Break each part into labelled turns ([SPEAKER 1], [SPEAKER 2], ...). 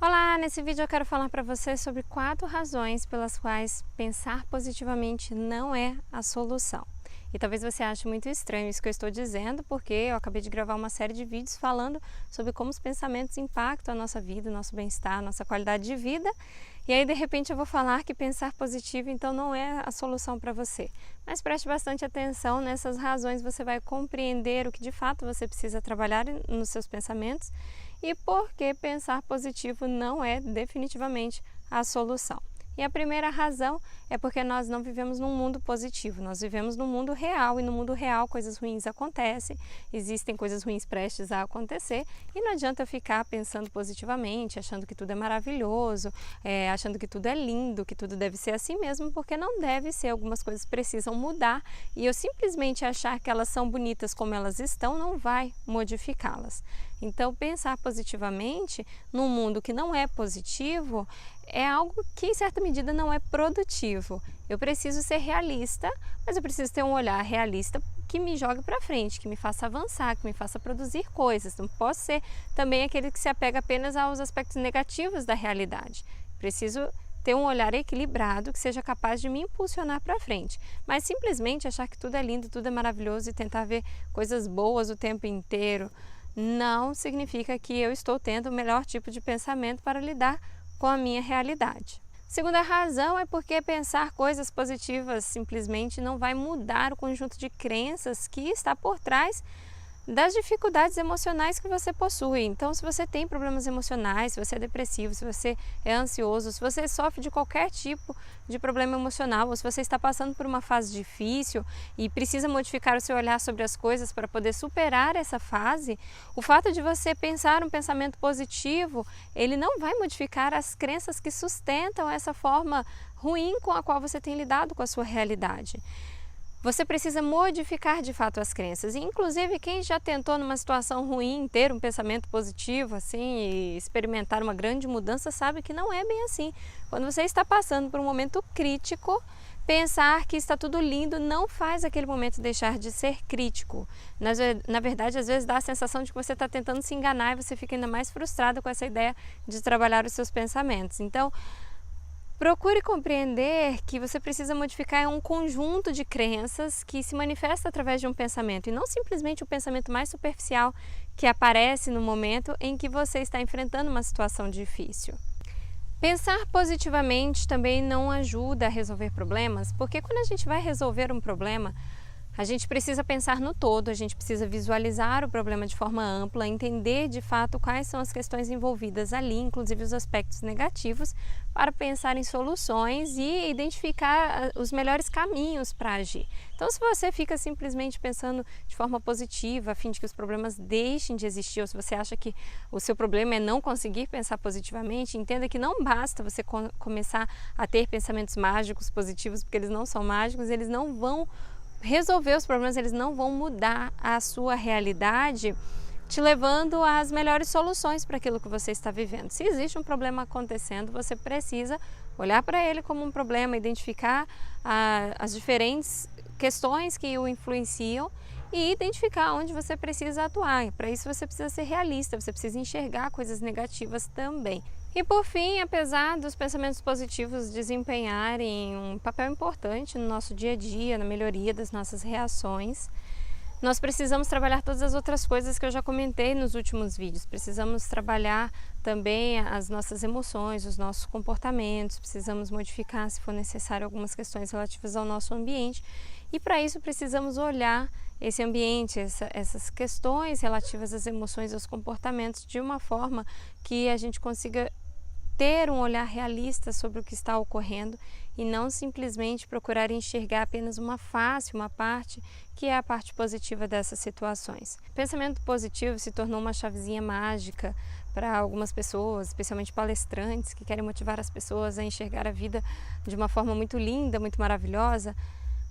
[SPEAKER 1] Olá, nesse vídeo eu quero falar para você sobre 4 razões pelas quais pensar positivamente não é a solução. E talvez você ache muito estranho isso que eu estou dizendo, porque eu acabei de gravar uma série de vídeos falando sobre como os pensamentos impactam a nossa vida, o nosso bem-estar, a nossa qualidade de vida. E aí, de repente, eu vou falar que pensar positivo, então, não é a solução para você. Mas preste bastante atenção nessas razões, você vai compreender o que de fato você precisa trabalhar nos seus pensamentos e por que pensar positivo não é definitivamente a solução. E a primeira razão é porque nós não vivemos num mundo positivo, nós vivemos num mundo real e no mundo real coisas ruins acontecem, existem coisas ruins prestes a acontecer e não adianta ficar pensando positivamente, achando que tudo é maravilhoso, achando que tudo é lindo, que tudo deve ser assim mesmo, porque não deve ser, algumas coisas precisam mudar e eu simplesmente achar que elas são bonitas como elas estão não vai modificá-las. Então pensar positivamente num mundo que não é positivo é algo que em certa medida não é produtivo. Eu preciso ser realista, mas eu preciso ter um olhar realista que me jogue para frente, que me faça avançar, que me faça produzir coisas. Não posso ser também aquele que se apega apenas aos aspectos negativos da realidade. Preciso ter um olhar equilibrado que seja capaz de me impulsionar para frente. Mas simplesmente achar que tudo é lindo, tudo é maravilhoso e tentar ver coisas boas o tempo inteiro não significa que eu estou tendo o melhor tipo de pensamento para lidar com a minha realidade. Segunda razão é porque pensar coisas positivas simplesmente não vai mudar o conjunto de crenças que está por trás das dificuldades emocionais que você possui. Então, se você tem problemas emocionais, se você é depressivo, se você é ansioso, se você sofre de qualquer tipo de problema emocional, ou se você está passando por uma fase difícil e precisa modificar o seu olhar sobre as coisas para poder superar essa fase, o fato de você pensar um pensamento positivo, ele não vai modificar as crenças que sustentam essa forma ruim com a qual você tem lidado com a sua realidade. Você precisa modificar de fato as crenças. E, inclusive, quem já tentou numa situação ruim ter um pensamento positivo assim e experimentar uma grande mudança sabe que não é bem assim. Quando você está passando por um momento crítico, pensar que está tudo lindo não faz aquele momento deixar de ser crítico. Na verdade, às vezes dá a sensação de que você está tentando se enganar e você fica ainda mais frustrado com essa ideia de trabalhar os seus pensamentos. Então, procure compreender que você precisa modificar um conjunto de crenças que se manifesta através de um pensamento e não simplesmente o pensamento mais superficial que aparece no momento em que você está enfrentando uma situação difícil. Pensar positivamente também não ajuda a resolver problemas, porque quando a gente vai resolver um problema, a gente precisa pensar no todo, a gente precisa visualizar o problema de forma ampla, entender de fato quais são as questões envolvidas ali, inclusive os aspectos negativos, para pensar em soluções e identificar os melhores caminhos para agir. Então, se você fica simplesmente pensando de forma positiva, a fim de que os problemas deixem de existir, ou se você acha que o seu problema é não conseguir pensar positivamente, entenda que não basta você começar a ter pensamentos mágicos, positivos, porque eles não são mágicos, eles não vão resolver os problemas, eles não vão mudar a sua realidade, te levando às melhores soluções para aquilo que você está vivendo. Se existe um problema acontecendo, você precisa olhar para ele como um problema, identificar as diferentes questões que o influenciam e identificar onde você precisa atuar. Para isso você precisa ser realista, você precisa enxergar coisas negativas também. E por fim, apesar dos pensamentos positivos desempenharem um papel importante no nosso dia a dia, na melhoria das nossas reações, nós precisamos trabalhar todas as outras coisas que eu já comentei nos últimos vídeos. Precisamos trabalhar também as nossas emoções, os nossos comportamentos, precisamos modificar, se for necessário, algumas questões relativas ao nosso ambiente. E para isso precisamos olhar esse ambiente, essas questões relativas às emoções e aos comportamentos de uma forma que a gente consiga ter um olhar realista sobre o que está ocorrendo e não simplesmente procurar enxergar apenas uma face, uma parte, que é a parte positiva dessas situações. O pensamento positivo se tornou uma chavezinha mágica para algumas pessoas, especialmente palestrantes, que querem motivar as pessoas a enxergar a vida de uma forma muito linda, muito maravilhosa,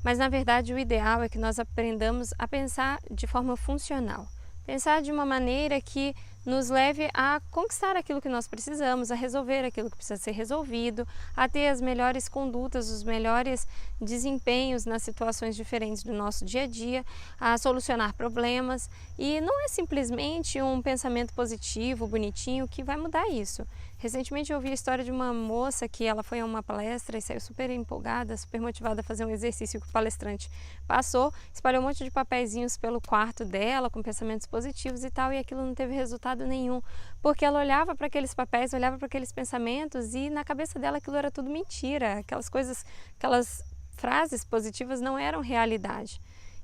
[SPEAKER 1] mas na verdade o ideal é que nós aprendamos a pensar de forma funcional. Pensar de uma maneira que nos leve a conquistar aquilo que nós precisamos, a resolver aquilo que precisa ser resolvido, a ter as melhores condutas, os melhores desempenhos nas situações diferentes do nosso dia a dia, a solucionar problemas. E não é simplesmente um pensamento positivo, bonitinho, que vai mudar isso. Recentemente eu ouvi a história de uma moça que ela foi a uma palestra e saiu super empolgada, super motivada a fazer um exercício que o palestrante passou, espalhou um monte de papeizinhos pelo quarto dela com pensamentos positivos e tal, e aquilo não teve resultado nenhum, porque ela olhava para aqueles papéis, olhava para aqueles pensamentos e na cabeça dela aquilo era tudo mentira, aquelas coisas, aquelas frases positivas não eram realidade.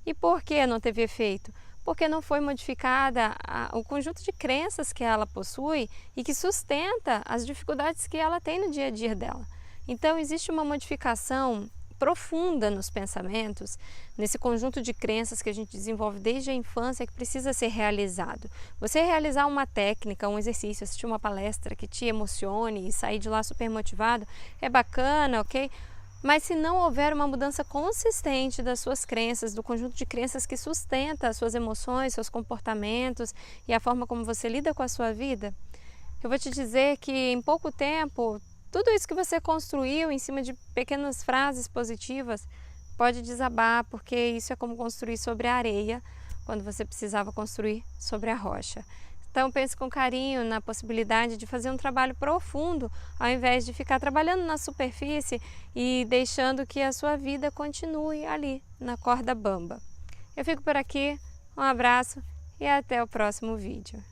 [SPEAKER 1] E por que não teve efeito? Porque não foi modificada o conjunto de crenças que ela possui e que sustenta as dificuldades que ela tem no dia a dia dela. Então existe uma modificação profunda nos pensamentos, nesse conjunto de crenças que a gente desenvolve desde a infância que precisa ser realizado. Você realizar uma técnica, um exercício, assistir uma palestra que te emocione e sair de lá super motivado, é bacana, ok? Mas se não houver uma mudança consistente das suas crenças, do conjunto de crenças que sustenta as suas emoções, seus comportamentos e a forma como você lida com a sua vida, eu vou te dizer que em pouco tempo, tudo isso que você construiu em cima de pequenas frases positivas pode desabar, porque isso é como construir sobre a areia, quando você precisava construir sobre a rocha. Então pense com carinho na possibilidade de fazer um trabalho profundo, ao invés de ficar trabalhando na superfície e deixando que a sua vida continue ali, na corda bamba. Eu fico por aqui, um abraço e até o próximo vídeo.